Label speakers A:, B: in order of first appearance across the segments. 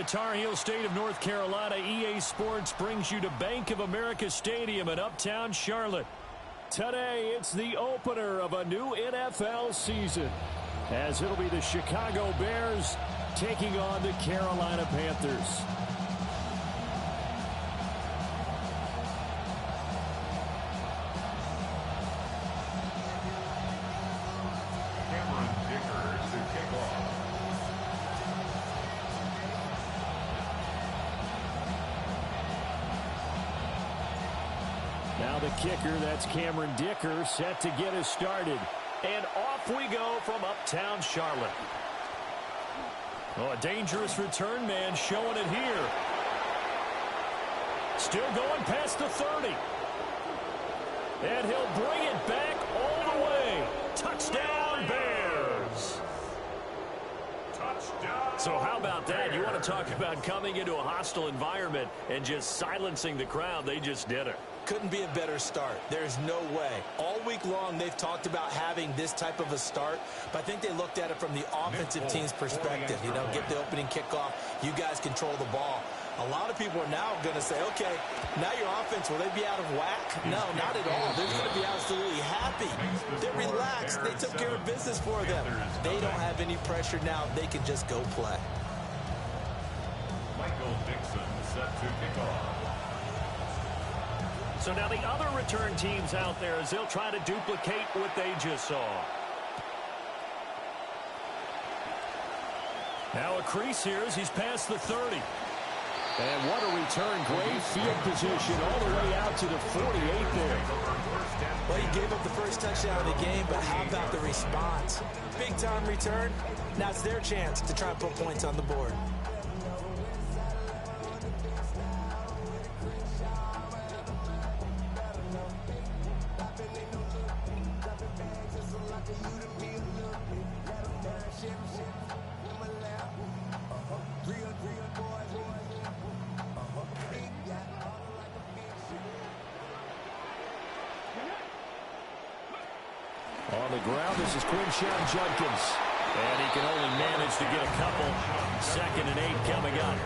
A: Tar Heel state of North Carolina, EA Sports brings you to Bank of America Stadium in Uptown Charlotte. Today, it's the opener of a new NFL season, as it'll be the Chicago Bears taking on the Carolina Panthers. Now the kicker, that's Cameron Dicker, set to get us started. And off we go from Uptown Charlotte. Oh, a dangerous return man showing it here. Still going past the 30. And he'll bring it back all the way. Touchdown, Bears. Touchdown. So how about that? You want to talk about coming into a hostile environment and just silencing the crowd. They just did it.
B: Couldn't be a better start. There's no way. All week long, they've talked about having this type of a start, but I think they looked at it from the offensive team's perspective. You know, get the opening kickoff. You guys control the ball. A lot of people are now going to say, okay, now your offense, will they be out of whack? No, not at all. They're going to be absolutely happy. They're relaxed. They took care of business for them. They don't have any pressure now. They can just go play.
C: Michael Dixon set to kick off.
A: So now the other return teams out there as they'll try to duplicate what they just saw. Now a crease here as he's past the 30. And what a return. Great field position all the way out to the 48 there.
B: Well, he gave up the first touchdown of the game, but how about the response? Big-time return. Now it's their chance to try and put points on the board.
A: On the ground, this is Quinshon Judkins. And he can only manage to get a couple. 2nd and 8 coming up.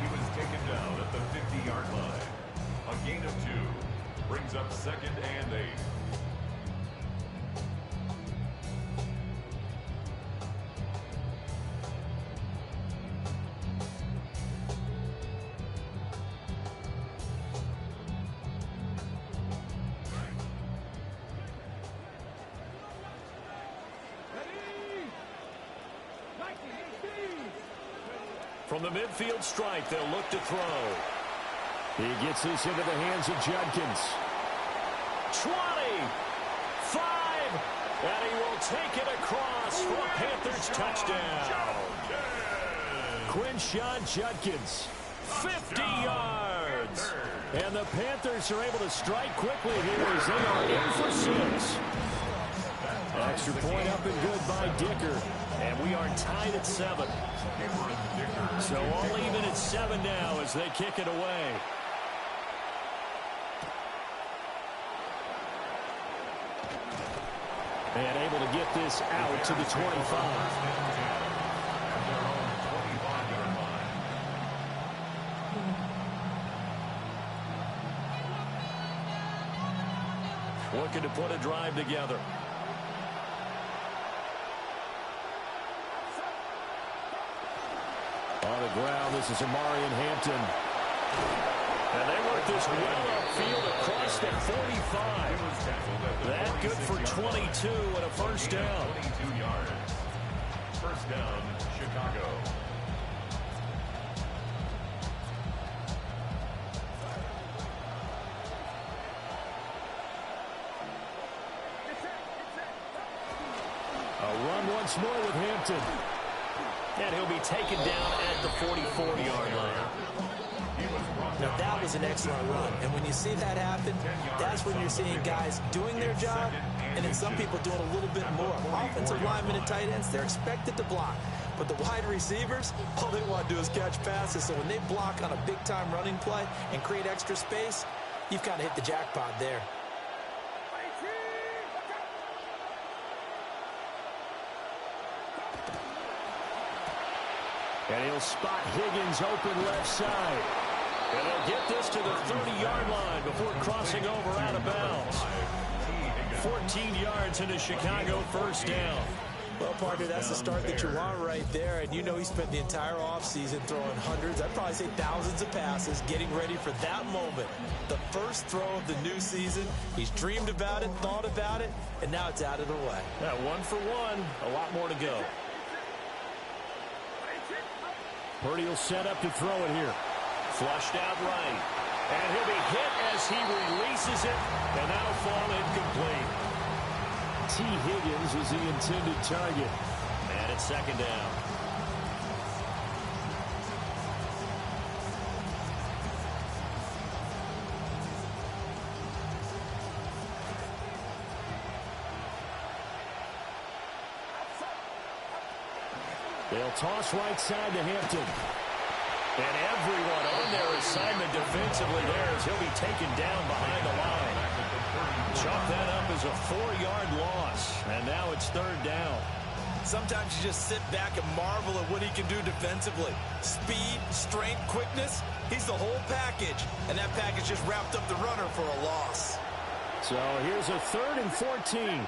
C: He was taken down at the 50-yard line. A gain of 2 brings up 2nd and 8.
A: From the midfield stripe, they'll look to throw. He gets this into the hands of Judkins. 20, 5, and he will take it across for a Panthers touchdown. Quinshon Judkins, 50 yards. And the Panthers are able to strike quickly here as they are in for 6. Extra point up and good by Dicker. And we are tied at 7. So all even at 7 now as they kick it away. And able to get this out to the 25. Looking to put a drive together. On the ground, this is Amarian Hampton. And they work this well upfield across the 45. That good for 22 and a first down.
C: 22 yards. First down, Chicago.
A: A run once more with Hampton. And he'll be taken down at the 44-yard line.
B: Now, that was an excellent run. And when you see that happen, that's when you're seeing guys doing their job and then some people doing a little bit more. Offensive linemen and tight ends, they're expected to block. But the wide receivers, all they want to do is catch passes. So when they block on a big-time running play and create extra space, you've kind of hit the jackpot there.
A: And he'll spot Higgins open left side. And they'll get this to the 30-yard line before crossing over out of bounds. 14 yards into Chicago, first down.
B: Well, partner, that's the start that you want right there. And you know he spent the entire offseason throwing hundreds, I'd probably say thousands of passes, getting ready for that moment. The first throw of the new season. He's dreamed about it, thought about it, and now it's out of the way.
A: Yeah, 1 for 1. A lot more to go. Purdy will set up to throw it here. Flushed out right. And he'll be hit as he releases it, and that'll fall incomplete. T. Higgins is the intended target. And it's second down. They'll toss right side to Hampton. And everyone on their assignment defensively there as he'll be taken down behind the line. Chalk that up as a 4-yard loss. And now it's third down.
B: Sometimes you just sit back and marvel at what he can do defensively. Speed, strength, quickness. He's the whole package. And that package just wrapped up the runner for a loss.
A: So here's a 3rd and 14.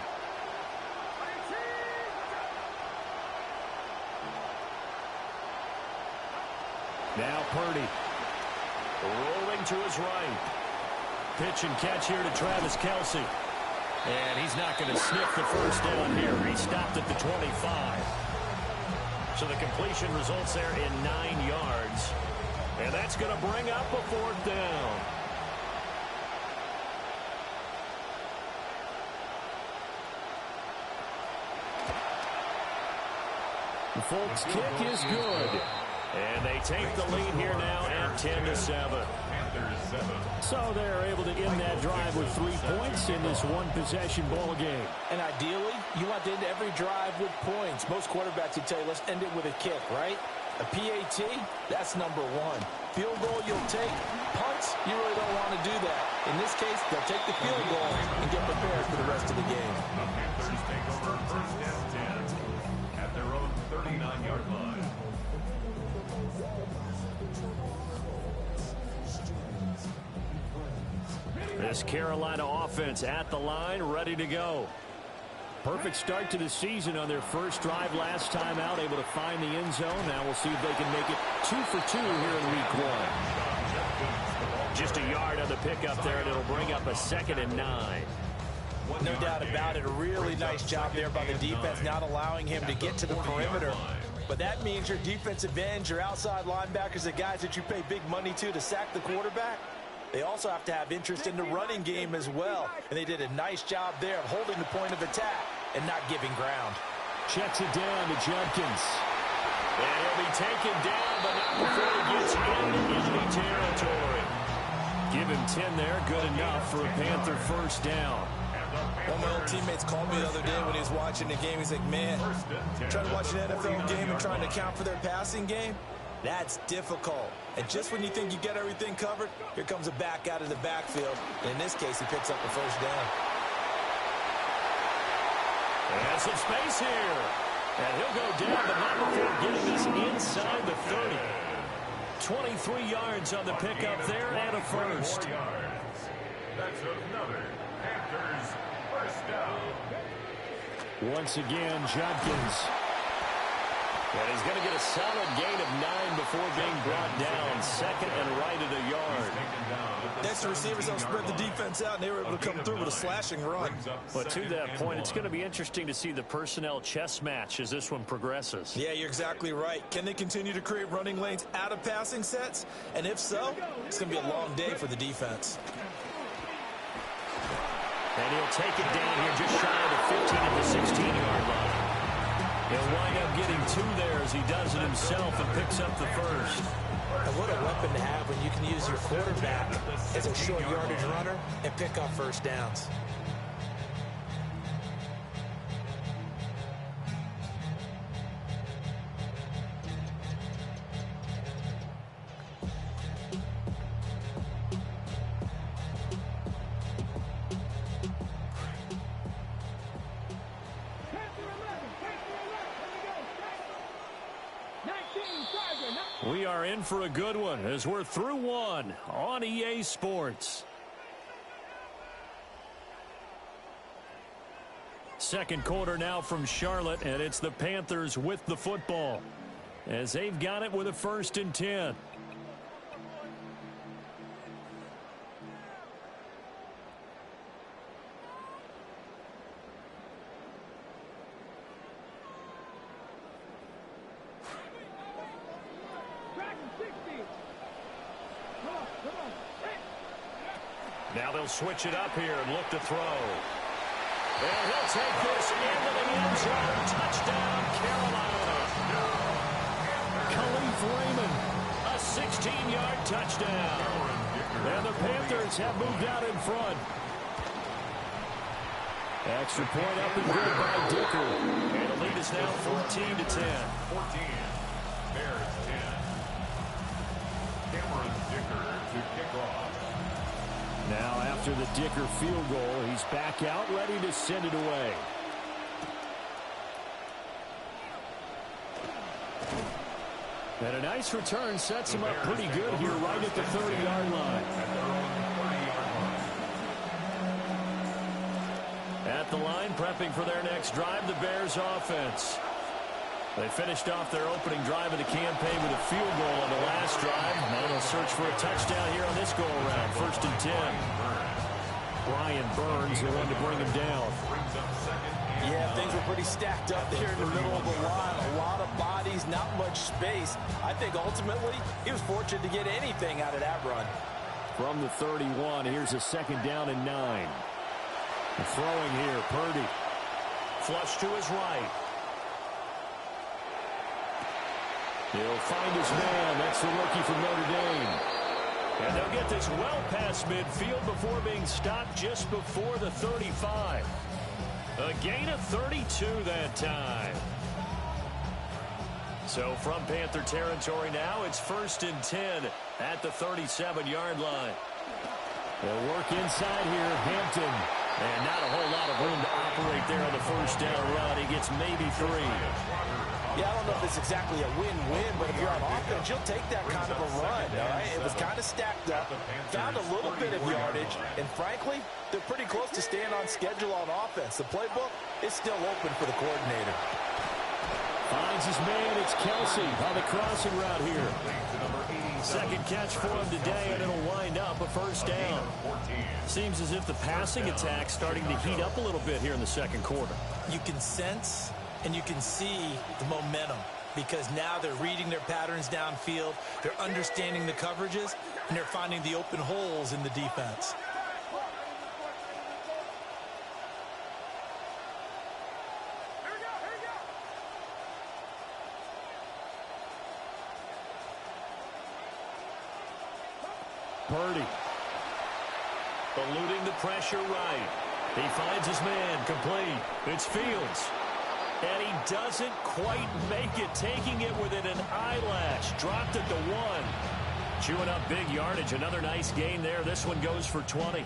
A: Now Purdy. Rolling to his right. Pitch and catch here to Travis Kelce. And he's not going to sniff the first down here. He stopped at the 25. So the completion results there in 9 yards. And that's going to bring up a 4th down. The Folks kick is good. And they take the lead here now at 10-7. So they're able to end that drive with 3 points in this one-possession ball game.
B: And ideally, you want to end every drive with points. Most quarterbacks would tell you, let's end it with a kick, right? A PAT, that's number 1. Field goal you'll take. Punts, you really don't want to do that. In this case, they'll take the field goal and get prepared for the rest of the game.
C: The Panthers take over first down 10 at their own 39-yard line.
A: This Carolina offense at the line, ready to go. Perfect start to the season on their first drive last time out, able to find the end zone. Now we'll see if they can make it 2 for 2 here in week 1. Just a yard on the pickup there, and it'll bring up a 2nd and 9.
B: No doubt about it. A really nice job there by the defense, not allowing him to get to the perimeter. But that means your defensive ends, your outside linebackers, the guys that you pay big money to sack the quarterback, they also have to have interest in the running game as well. And they did a nice job there of holding the point of attack and not giving ground.
A: Checks it down to Judkins. And he'll be taken down, but not before he gets into enemy territory. Give him 10 there, good enough for a Panther first down.
B: One of my old teammates called me the other day when he was watching the game. He's like, man, trying to watch an NFL game and trying to account for their passing game? That's difficult. And just when you think you get everything covered, here comes a back out of the backfield. And in this case, he picks up the first down.
A: And some space here. And he'll go down, but not before getting us inside the 30. 23 yards on the pickup there and a first.
C: That's another Panthers first down.
A: Once again, Judkins. And he's going to get a solid gain of 9 before being brought down. 2nd and right at a yard.
B: Next, the receivers don't spread the defense out, and they were able to come through with a slashing run.
A: But to that point, it's going to be interesting to see the personnel chess match as this one progresses.
B: Yeah, you're exactly right. Can they continue to create running lanes out of passing sets? And if so, it's going to be a long day for the defense.
A: And he'll take it down here just shy of the 15 at the 16-yard line. He'll wind up getting 2 there as he does it himself and picks up the first.
B: And what a weapon to have when you can use your quarterback as a short yardage runner and pick up first downs.
A: are in for a good one as we're through one on EA Sports. Second quarter now from Charlotte, and it's the Panthers with the football as they've got it with a 1st and 10. Now they'll switch it up here and look to throw. And he'll take this into the end zone. Touchdown, Carolina. Khalif Raymond, a 16-yard touchdown. And the Panthers have moved out in front. Extra point up and good by Dicker. And the lead is now 14 to 10.
C: 14. Bears 10. Cameron Dicker to kick off.
A: Now after the Dicker field goal, he's back out, ready to send it away. And a nice return sets him up pretty good here right at the 30-yard line. At the line, prepping for their next drive, the Bears offense. They finished off their opening drive of the campaign with a field goal on the last drive. Now they'll search for a touchdown here on this go-around. 1st and 10. Brian Burns, the one to bring him down.
B: Yeah, things were pretty stacked up there in the middle of the line. A lot of bodies, not much space. I think ultimately he was fortunate to get anything out of that run.
A: From the 31, here's a 2nd down and 9. Throwing here, Purdy. Flush to his right. He'll find his man. That's the rookie from Notre Dame. And they'll get this well past midfield before being stopped just before the 35. A gain of 32 that time. So from Panther territory now, it's 1st and 10 at the 37-yard line. They'll work inside here, Hampton. And not a whole lot of room to operate there on the 1st down run. He gets maybe 3.
B: Yeah, I don't know if it's exactly a win-win, but if you're on offense, you'll take that kind of a run, all right? It was kind of stacked up, found a little bit of yardage, and frankly, they're pretty close to staying on schedule on offense. The playbook is still open for the coordinator.
A: Finds his man, it's Kelsey on the crossing route here. 2nd catch for him today, and it'll wind up a 1st down. Seems as if the passing attack's starting to heat up a little bit here in the 2nd quarter.
B: You can sense and you can see the momentum because now they're reading their patterns downfield, they're understanding the coverages, and they're finding the open holes in the defense.
A: Purdy. Eluding the pressure right. He finds his man, complete. It's Fields. And he doesn't quite make it, taking it within an eyelash. Dropped it to 1. Chewing up big yardage. Another nice gain there. This one goes for 20.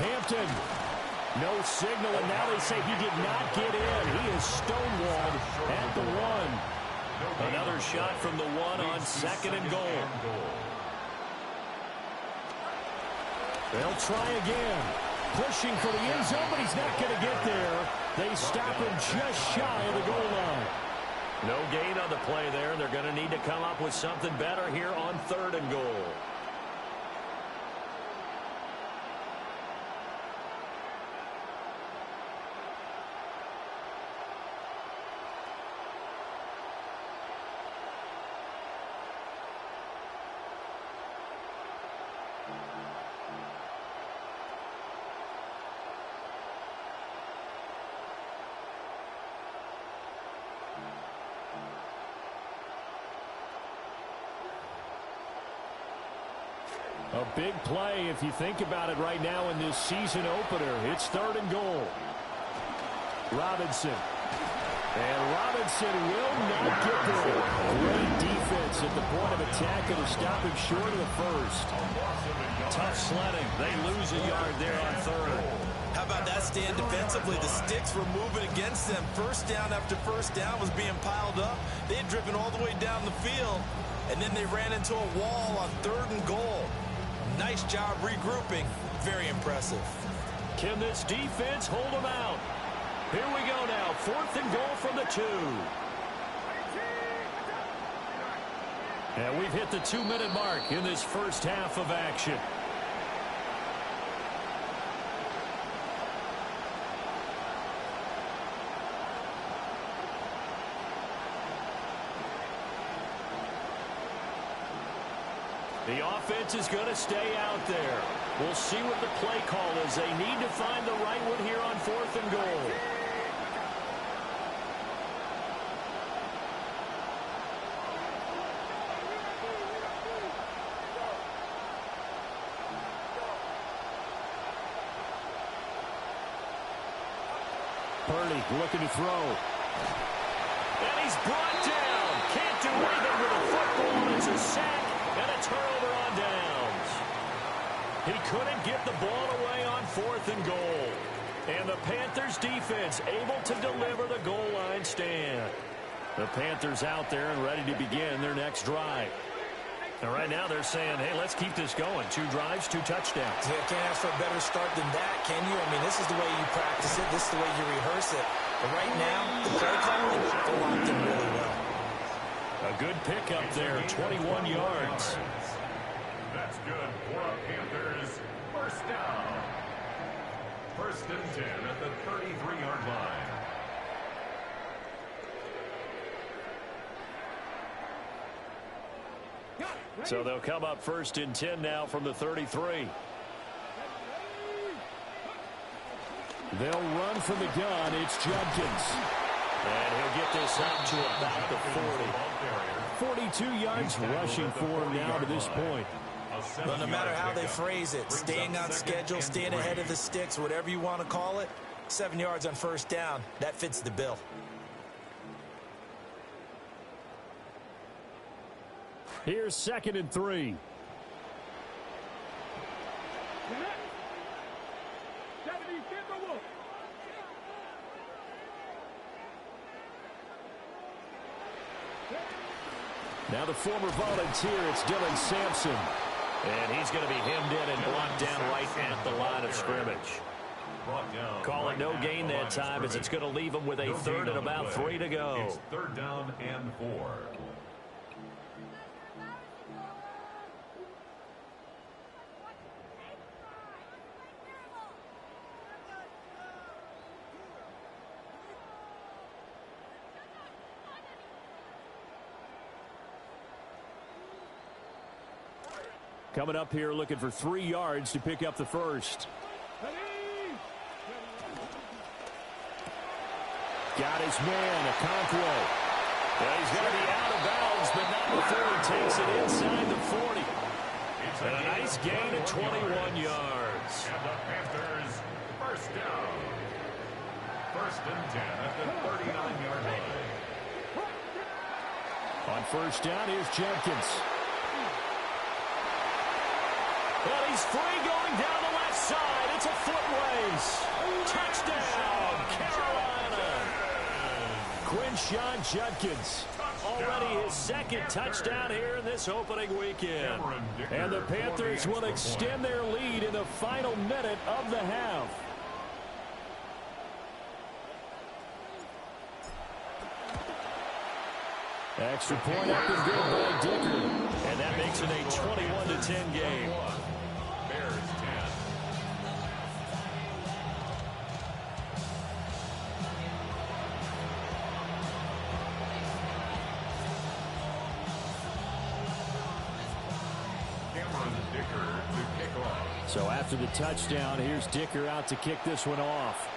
A: Hampton, no signal, and now they say he did not get in. He is stonewalled at the 1. Another shot from the 1 on 2nd and goal. They'll try again. Pushing for the end zone, but he's not going to get there. They stop him just shy of the goal line. No gain on the play there. They're going to need to come up with something better here on 3rd and goal. A big play if you think about it right now in this season opener. It's 3rd and goal. Robinson. And Robinson will not get there. Great defense at the point of attack to stop him short of the first.
D: Tough sledding. They lose a yard there on third.
B: How about that stand defensively? The sticks were moving against them. First down after first down was being piled up. They had driven all the way down the field, and then they ran into a wall on 3rd and goal. Nice job regrouping. Very impressive.
A: Can this defense hold them out? Here we go now. 4th and goal from the 2. And we've hit the 2-minute mark in this first half of action. The offense is going to stay out there. We'll see what the play call is. They need to find the right one here on 4th and goal. Purdy looking to throw. And he's brought down. Can't do anything with a football. It's a sack and a turnover on downs. He couldn't get the ball away on 4th and goal. And the Panthers defense able to deliver the goal line stand. The Panthers out there and ready to begin their next drive. And right now they're saying, hey, let's keep this going. 2 drives, 2 touchdowns.
B: Yeah, can't ask for a better start than that, can you? I mean, this is the way you practice it. This is the way you rehearse it. But right now, the play calling, they're locked in really well.
A: A good pickup there, 21 yards.
C: That's good for a Panthers first down. 1st and 10 at the 33-yard line.
A: So they'll come up 1st and 10 now from the 33. They'll run from the gun. It's Judkins. And he'll get this out to about the 40. 42 yards rushing for him now to this point.
B: Well, no matter how they phrase it, staying on schedule, staying ahead of the sticks, whatever you want to call it, 7 yards on 1st down, that fits the bill.
A: Here's 2nd and 3. Now the former volunteer, it's Dylan Sampson. And he's going to be hemmed in and brought down right at the line of scrimmage. Call it no gain that time as it's going to leave him with a 3rd and about 3 to go.
C: It's 3rd down and 4.
A: Coming up here looking for 3 yards to pick up the first. Got his man, Okonkwo. Well, he's going to be out of bounds, but not before he takes it inside the 40. And a nice gain of 21 yards.
C: And the Panthers first down. 1st and 10 at the 39-yard line.
A: On 1st down, here's Jenkins. Well, he's free going down the left side. It's a foot race. Touchdown, Carolina. Quinshon Judkins. Already his 2nd touchdown here in this opening weekend. And the Panthers will extend their lead in the final minute of the half. Extra point up and good by Dicker. And that makes it a 21-10 game.
C: Bears 10.
A: So after the touchdown, here's Dicker out to kick this one off.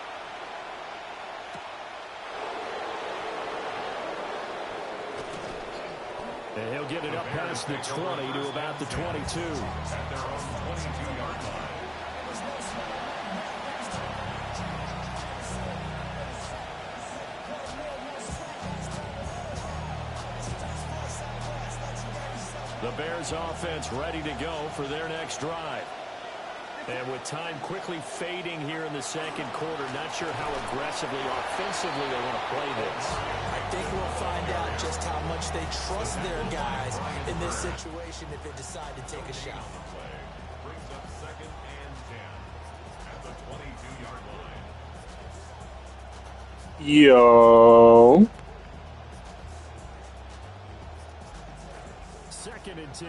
A: And he'll get it up past the 20 to about the 22.
C: At their own 22-yard line.
A: Bears offense ready to go for their next drive. And with time quickly fading here in the second quarter, not sure how aggressively, offensively they want to play this.
B: I think we'll find out just how much they trust their guys in this situation if they decide to take a shot.
C: Brings up 2nd and 10 at the 22-yard line.
E: Yo.
A: 2nd and 10.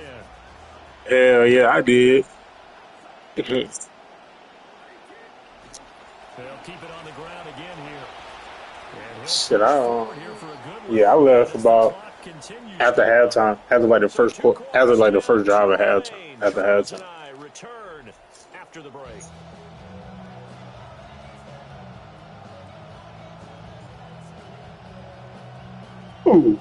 E: Hell yeah, I did.
A: They'll keep it on the ground again here.
E: Shit, I left about after halftime, after like the first drive at halftime. After halftime.
A: Return after the break.
E: Ooh.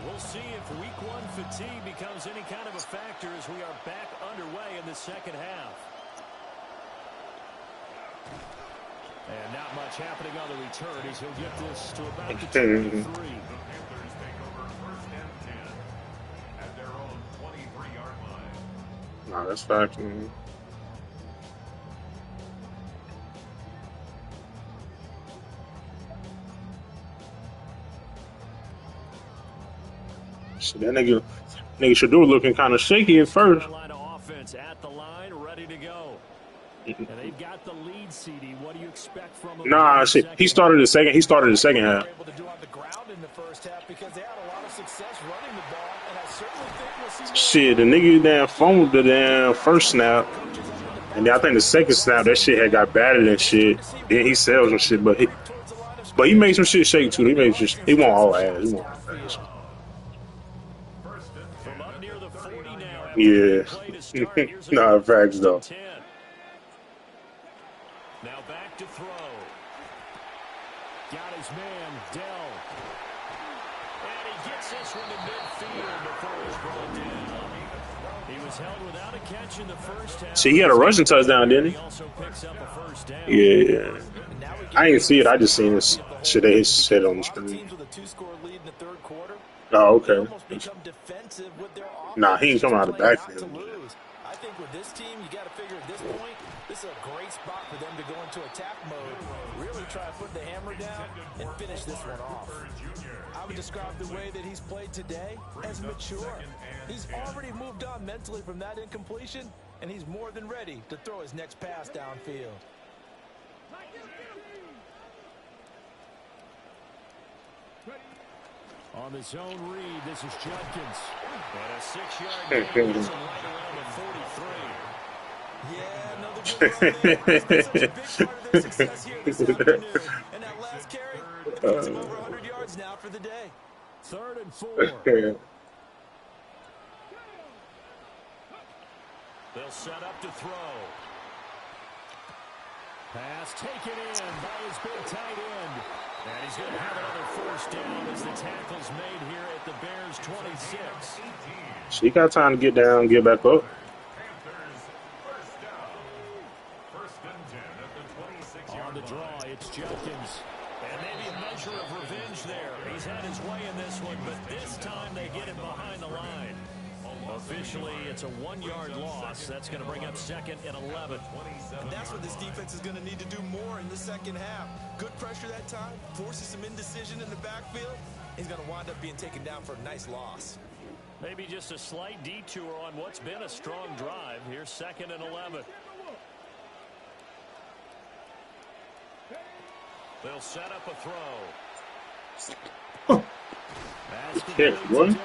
A: We'll see if week one fatigue becomes any kind of a factor as we are back underway in the second half. And not much happening on the return as he'll get this to about the 23.
C: The Panthers take over 1st and 10 at their own 23-yard line.
E: Nah, that's fact, man. Shit, that nigga Shador looking kind of shaky at first.
A: Carolina offense at the line, ready to go. And they've got the lead, CD. What do you expect from them?
E: Nah, shit. He started the second half.
B: Able to do on the ground in the first half because they had a lot of success running the ball, and I certainly think we'll see more.
E: Shit, the nigga damn fumbled the damn first snap. And then I think the second snap, that shit had got battered and shit. Then he sells some shit, but he made some shit shake too. He won't all ass. He won't all ass.
A: From up near the 40 now.
E: Yeah. Nah, facts though.
A: Now back to throw. Got his man, Dell. And he gets this one to midfield before he's brought down. He was held without a catch in the first half.
E: See, he had a rushing touchdown, didn't he?
A: He also picks up a first down.
E: Yeah. I didn't see it. I just seen this shit they said on the screen. Oh, okay. Nah, he ain't coming out of the backfield.
B: I think with this team, you got to figure at this point, this is a great spot for them to go into attack mode, really try to put the hammer down and finish this one off. I would describe the way that he's played today as mature. He's already moved on mentally from that incompletion, and he's more than ready to throw his next pass downfield.
A: On the zone read, this is Judkins. And a 6-yard gain gets him right around the 43. Yeah, another good run there. That's such a big part of their success here this afternoon. And that last carry puts him over 100 yards now for the day. 3rd and 4. They'll set up to throw. Pass taken in by his big tight end. And he's going to have another first down as the tackle's made here at the Bears' 26.
E: She got time to get down, get back up.
C: Panthers first down. 1st and 10 at the 26-yard
A: On the draw, it's Judkins. And maybe a measure of revenge there. He's had his way in this one, but this time they get it behind the line. Officially, it's a 1-yard loss. That's going to bring up 2nd and 11.
B: And that's what this defense is going to need to do more in the second half. Good pressure that time, forces some indecision in the backfield. He's going to wind up being taken down for a nice loss.
A: Maybe just a slight detour on what's been a strong drive. Here's 2nd and 11. They'll set up a throw.
E: Kick, boy.
A: And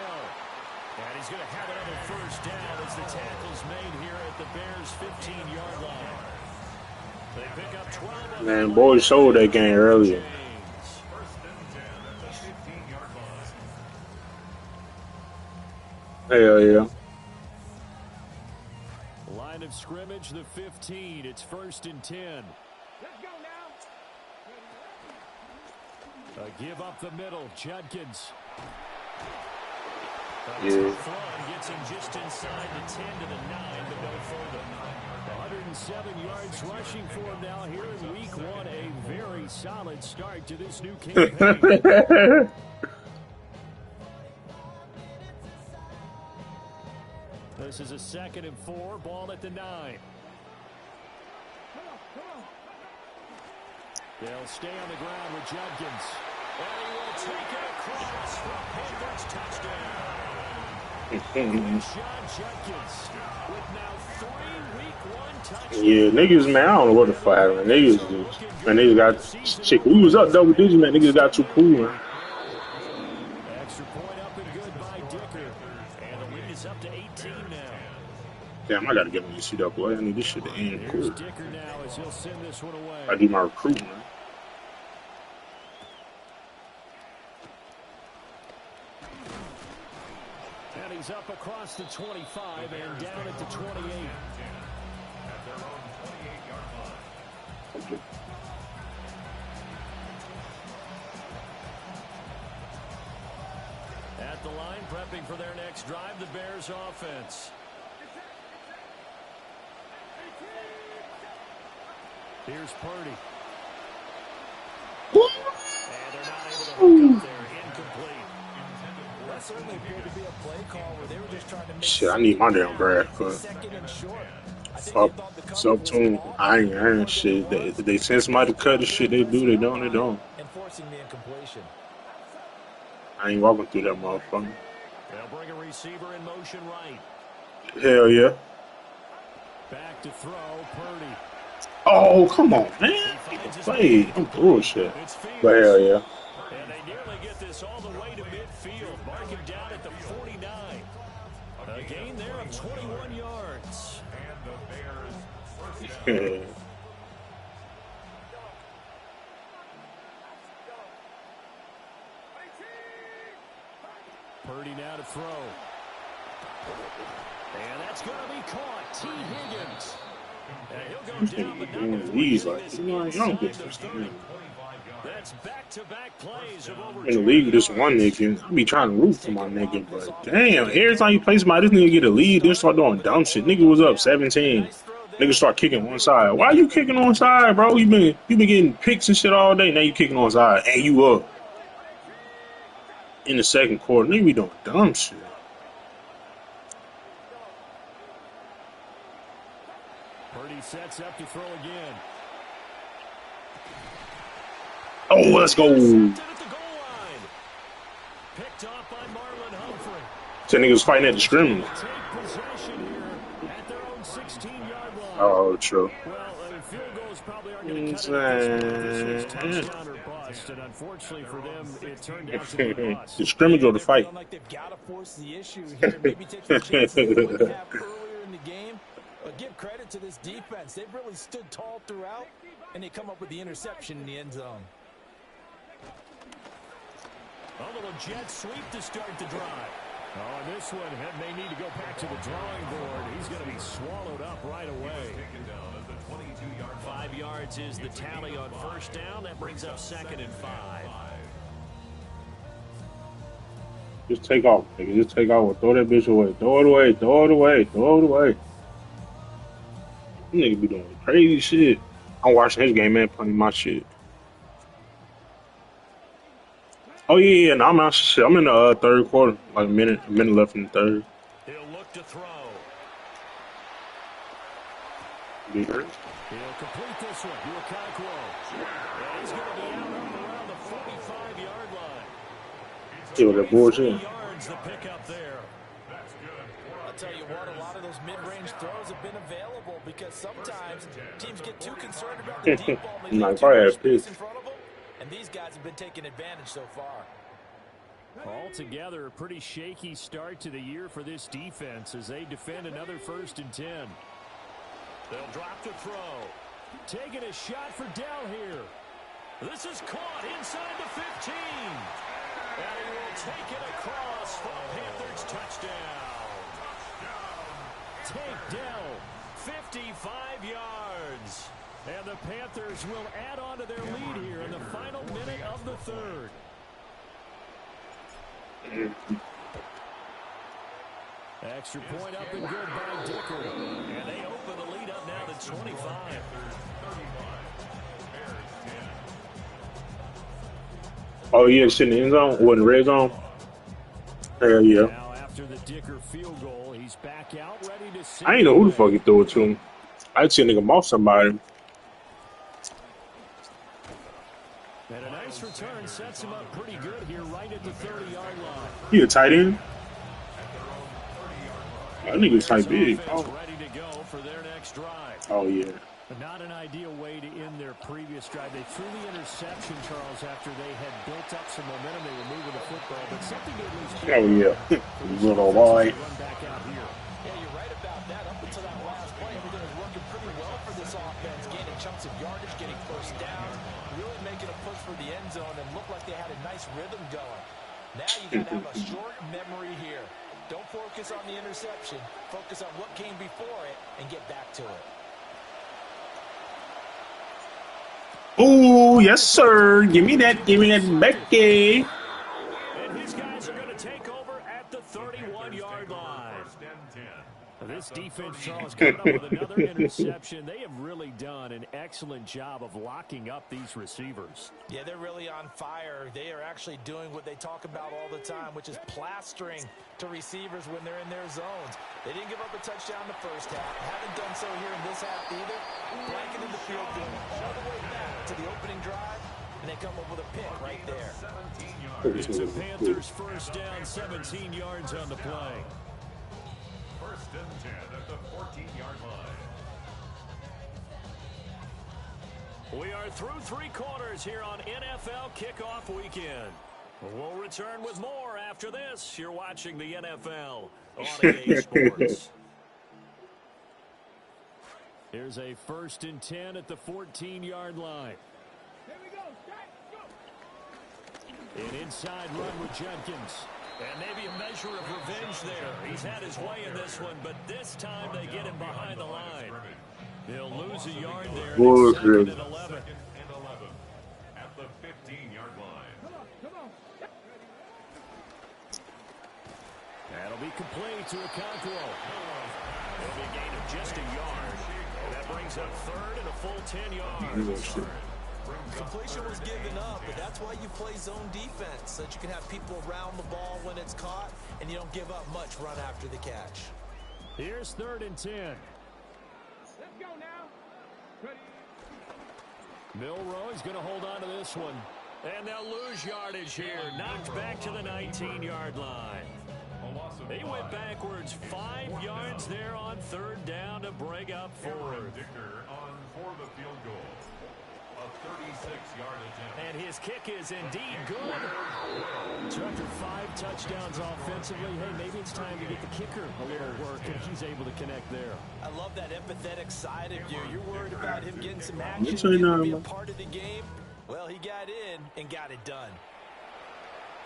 A: he's going to have another first down as the tackle's made here at the Bears' 15-yard line. They pick up 12.
E: Man, boys showed that game earlier.
C: 1st and 10 at the 15-yard line.
E: Hell yeah.
A: Line of scrimmage, the 15. It's 1st and 10.
F: Let's go now.
A: A give up the middle. Judkins.
E: Yeah.
A: Gets him just inside the 10 to the 9, but no further. 107 yards rushing for him now here in week 1. A very solid start to this new campaign. This is a 2nd and 4, ball at the 9. They'll stay on the ground with Judkins. And he will take it across for Panthers touchdown. Sean Judkins with now 3 week 1 touchdowns.
E: Yeah, niggas, man, I don't know what the fuck happened. Niggas got chick. We was up double digits, man. Niggas got too cool, man.
A: Extra point up and good by Dicker. And the lead is up to 18 now.
E: Damn, I gotta get on this shit up, boy. I need this shit to end
A: Here's
E: quick.
A: Dicker now as he'll send this one away.
E: I do my recruiting, man.
A: And he's up across the 25 and down at the 28. At the line, prepping for their next drive, the Bears offense. Here's Purdy. And they're not able to hook up there. Incomplete.
B: That certainly appeared to be a play call where they were just trying to make
E: Shit, I need my damn graph, but
B: second and short.
E: up to I ain't shit. They send somebody to cut the shit. They do. They don't. They don't.
B: Enforcing the incompletion.
E: I ain't walking through that motherfucker.
A: They'll bring a receiver in motion right.
E: Hell yeah.
A: Back to throw, Purdy.
E: Oh, come on, man. Play. I'm bullshit. But hell yeah.
A: And they nearly get this all the way to midfield. Mark him down at the 49. A gain there of 21 yards. Purdy now to throw. And that's going to be caught. T. Higgins. And he'll go down, but not before
E: He's
A: he
E: like,
A: gets
E: you know, I don't get
A: inside the
E: this
A: 30.
E: thing.
A: That's back-to-back plays of over
E: In the league with this one nigga, I be trying to root for my nigga, but damn, every time you play somebody, this nigga get a lead, then start doing dumb shit. Nigga was up 17. Nigga start kicking one side. Why you kicking on side, bro? You been getting picks and shit all day. Now you kicking on side, and you up in the second quarter. Nigga be doing dumb shit.
A: Purdy sets up to throw again.
E: Oh, let's go.
A: Picked off by Marlon Humphrey.
E: Ten niggas fighting at the scrimmage.
A: Take possession here at their own 16-yard line.
E: Oh, true.
A: Well, field goals probably aren't going to cut it. This was touchdown or bust, and unfortunately for them, it turned out to be a bust.
E: The scrimmage or the fight?
B: Like they've got to force the issue here. Maybe take some chances they wouldn't have earlier in the game. But give credit to this defense. They've really stood tall throughout, and they come up with the interception in the end zone.
A: A little jet sweep to start the drive. Oh, and this one may need to go back to the drawing board. He's going to be swallowed up right away. 5 yards is the tally on first down. That brings up 2nd and 5.
E: Just take off, nigga. Just take off. Throw that bitch away. Throw it away. Throw it away. Throw it away. You nigga be doing crazy shit. I'm watching his game, man, playing my shit. Oh yeah, no, I'm out. Shit, I'm in the third quarter. Like a minute left in the third.
A: He'll look to throw.
E: Be hurt.
A: He'll complete this one. Lukaku. And he's going to be out around the 45-yard line.
E: Yeah, that bullshit.
A: Yards the pickup there.
B: I'll tell you what, a lot of those mid-range throws have been available because sometimes teams get too concerned about the deep ball. They
E: Nah,
B: leave
E: probably
B: too much
E: have
B: space
E: picks.
B: in front of them, and these guys have been taking advantage so far.
A: Altogether, a pretty shaky start to the year for this defense as they defend another 1st and 10. They'll drop to throw. Taking a shot for Dell here. This is caught inside the 15. And he will take it across for a Panthers touchdown. Take Dell, 55 yards. And the Panthers will add on to their lead here in the final minute of the third. Extra point up and good by Dicker. And they open the lead up now to 25.
E: Oh, yeah, shit in the end zone? Or in the red zone? Hell yeah.
A: Now after the Dicker field goal, he's back out ready to send
E: I ain't know who the fuck he threw it to him. I'd see a nigga moss somebody.
A: And a nice return sets him up pretty good here right at the 30-yard line.
E: He a tight end? That nigga's tight big. Oh.
A: Ready to go for their next drive.
E: Oh, yeah.
A: But not an ideal way to end their previous drive. They threw the interception, Charles, after they had built up some momentum. They were moving the football, but something to at least do.
E: Oh, yeah. Little boy.
B: Yeah, you're right about that. Up until that last play, everything was working pretty well for this offense, gaining chunks of yardage, getting first down, really making a push for the end zone, and looked like they had a nice rhythm going. Now you got to have a short memory here. Don't focus on the interception. Focus on what came before it and get back to it.
E: Oh, yes, sir. Give me that Becky.
A: And his guys are going to take over at the 31-yard line. This defense, Charles, coming up with another interception. They have really done an excellent job of locking up these receivers.
B: Yeah, they're really on fire. They are actually doing what they talk about all the time, which is plastering to receivers when they're in their zones. They didn't give up a touchdown in the first half. Haven't done so here in this half either. Blanketing the field, going all the way back to the opening drive, and they come up with a pick right there.
A: It's a Panthers first down, 17 yards on the play.
C: First and 10 at the 14-yard line.
A: We are through three quarters here on NFL Kickoff Weekend. We'll return with more after this. You're watching the NFL on EA Sports. Here's a first and 10 at the 14-yard line.
F: Here we go.
A: An inside run with Jenkins. And maybe a measure of revenge there. He's had his way in this one, but this time they get him behind the line. They'll lose a yard there. It's second and 11.
C: At the 15-yard line.
F: Come on.
A: That'll be complete to Okonkwo. It'll be a gain of just a yard. And that brings up third and a full 10 yards.
B: Completion was given up, but that's why you play zone defense, so that you can have people around the ball when it's caught, and you don't give up much run after the catch.
A: Here's third and 10.
F: Let's go now. Ready.
A: Milroy's going to hold on to this one. And they'll lose yardage here. Knocked back to the 19-yard line. They went backwards 5 yards there on third down to bring up fourth.
C: Dicker on for the field goal. A 36-yard attempt.
A: And his kick is indeed good. So after 5 touchdowns offensively, hey, maybe it's time to get the kicker a little work, and he's able to connect there.
B: I love that empathetic side of you. You're worried about him getting some action,
E: Yes,
B: getting
E: I
B: to be a
E: know.
B: part of the game. Well, he got in and got it done.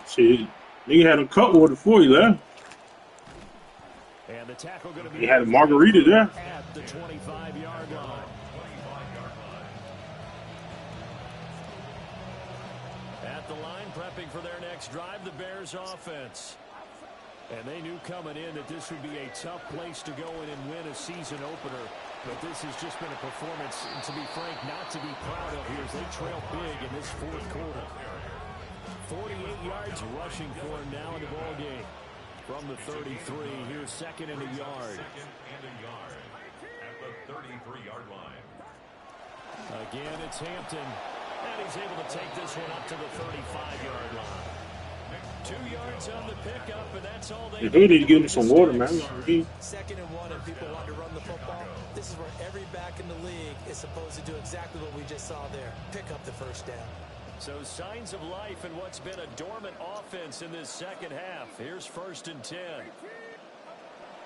E: Shit. Nigga had him cut water before he left.
A: And the tackle going to be
E: He had a margarita there.
A: at the 25-yard line. At the line, prepping for their next drive, the Bears offense. And they knew coming in that this would be a tough place to go in and win a season opener. But this has just been a performance, and to be frank, not to be proud of here as they trail big in this fourth quarter. 48 yards rushing for him now in the ball game. From the 33, here's second and a yard.
C: Second and a yard at the 33-yard line.
A: Again, it's Hampton. And he's able to take this one up to the 35-yard line. 2 yards on the pickup, and that's all they
E: He need to give him some water, man.
B: Second and 1, and people want to run the football. This is where every back in the league is supposed to do exactly what we just saw there. Pick up the first down.
A: So signs of life in what's been a dormant offense in this second half. Here's first and 10.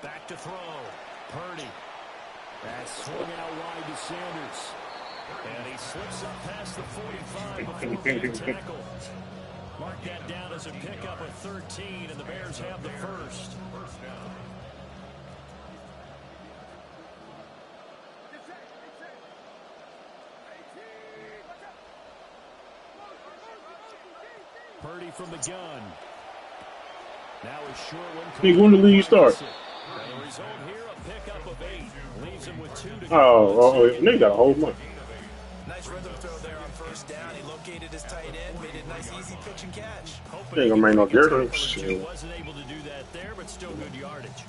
A: Back to throw. Purdy. That's swung out wide to Sanders. And he slips up past the 45 before being tackled. Mark that down as a pickup of 13, and the Bears have the first.
C: First down.
A: Purdy from the gun. Now a short one.
E: Nigga, when the league start? Nigga got a whole month.
B: Nice rhythm throw there on first down. He located his tight end, made a nice easy pitch and catch.
E: Ain't gonna make no difference. Shit.
D: Wasn't able to do that there, but still good yardage.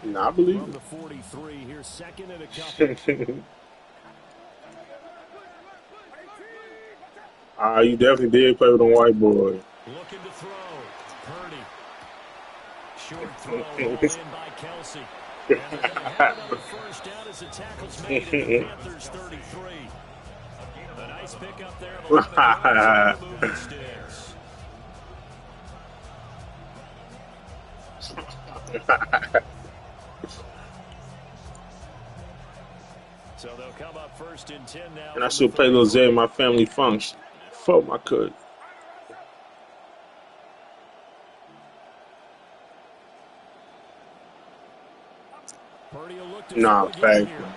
E: Nah, I believe
A: From
E: it.
A: the 43, here's second and a couple.
E: You definitely did play with a white boy.
A: Looking to throw. Purdy. Short throw hauled in by Kelsey. And they're going to have another first down as the tackle's made at the Panthers 33. A nice pickup there of 11 yards on the moving sticks. So they'll come up first and 10 now.
E: And I still play Lil Zay in my family function. Fuck my could.
A: Purdy will look to
E: Nah,
A: throw again
E: fact.
A: here.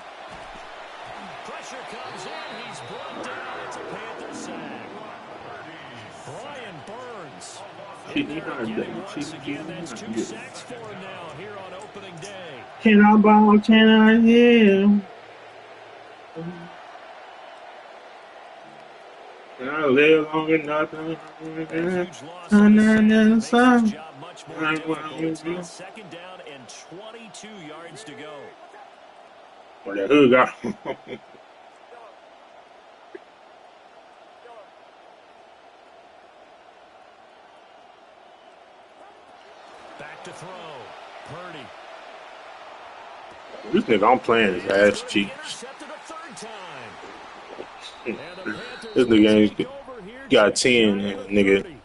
A: Pressure comes in. He's brought down. It's a Panther sack. Brian Burns. In there again, once again, that's 2 sacks for him now here on opening day.
E: Can I ball? Can I hear? Can I live long enough?
A: A huge loss on the sack. Makes his job much more difficult. It's now second down and 22 yards to go.
E: Where the hood got?
A: Back to throw. Purdy.
E: This nigga, I'm playing his ass cheeks.
A: Intercepted a third time. And the Panthers
E: This nigga ain't
A: take over here.
E: got 10, nigga.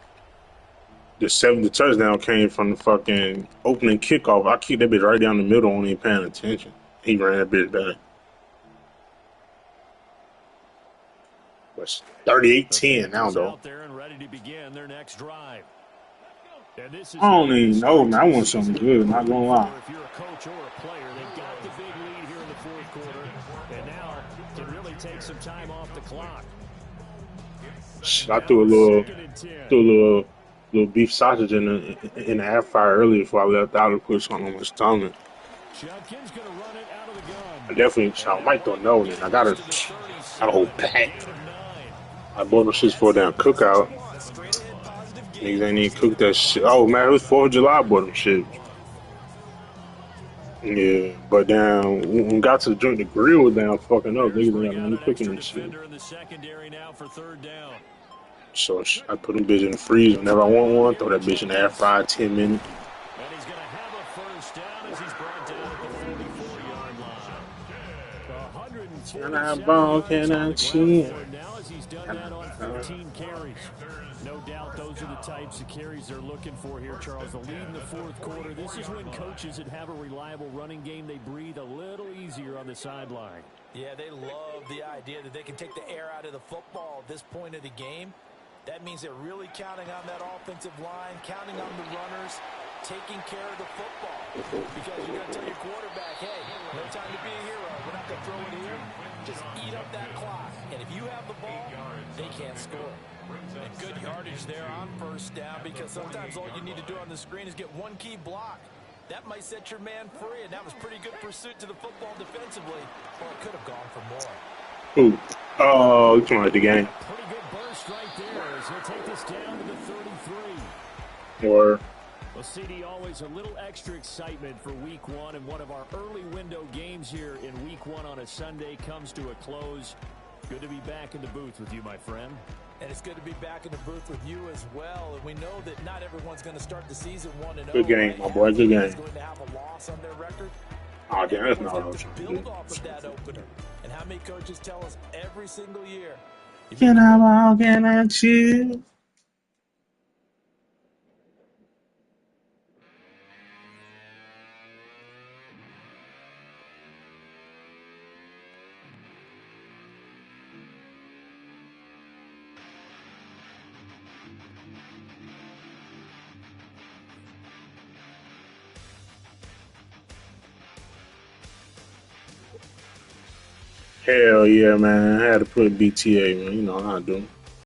E: The 7th touchdown came from the fucking opening kickoff. I kicked that bitch right down the middle, only ain't paying attention. He ran that bitch back. But 38-10 now, though.
A: Out there and ready to begin their next drive. And this is
E: I don't even know, man. I want something good, not gonna lie.
A: If you're a coach or a player, they got the big lead here in the fourth quarter, and now can really take some time off the clock.
E: Shit, I threw a little beef sausage in the air fryer earlier before I left out to put something on my stomach.
A: Judkins gonna run it out of the gun.
E: I definitely, I might don't know, then I got a whole pack. I bought them shits for a damn cookout. Niggas ain't even cooked that shit. Oh man, it was 4th of July. I bought them shit. Yeah, but damn, when we got to the joint, the grill was down fucking up. Niggas ain't got no cooking and shit.
A: In the secondary now for third down.
E: So I put them bitch in the freezer whenever I want one. Throw that bitch in the air fryer 10 minutes.
A: And he's going to have a first down as he's brought down at the 44-yard line.
E: Can I ball? Can I cheat?
A: Now as he's done that on 13 carries. No doubt those are the types of carries they're looking for here, Charles. The lead in the fourth quarter. This is when coaches that have a reliable running game, they breathe a little easier on the sideline.
B: Yeah, they love the idea that they can take the air out of the football at this point of the game. That means they're really counting on that offensive line, counting on the runners, taking care of the football. Because you're going to tell your quarterback, hey, no time to be a hero. We're not going to throw it here. Just eat up that clock. And if you have the ball, they can't score. And good yardage there on first down, because sometimes all you need to do on the screen is get one key block. That might set your man free, and that was pretty good pursuit to the football defensively. Or it could have gone for more.
E: Ooh. Oh, you talking about the game.
A: Pretty good burst right there as he'll take this down to the 33.
E: Or
A: Well, CD, always a little extra excitement for week one, and one of our early window games here in week one on a Sunday comes to a close. Good to be back in the booth with you, my friend.
B: And it's good to be back in the booth with you as well. And we know that not everyone's going to start the season 1-0.
E: good game, my boy. Good game.
B: Going to have a loss on their record.
E: Oh, damn, that's not what I was trying to
B: Build
E: do.
B: off of that opener. And how many coaches tell us every single year?
E: Can I ball? Can I cheat? Hell yeah, man. I had to put BTA, man. You know how I do.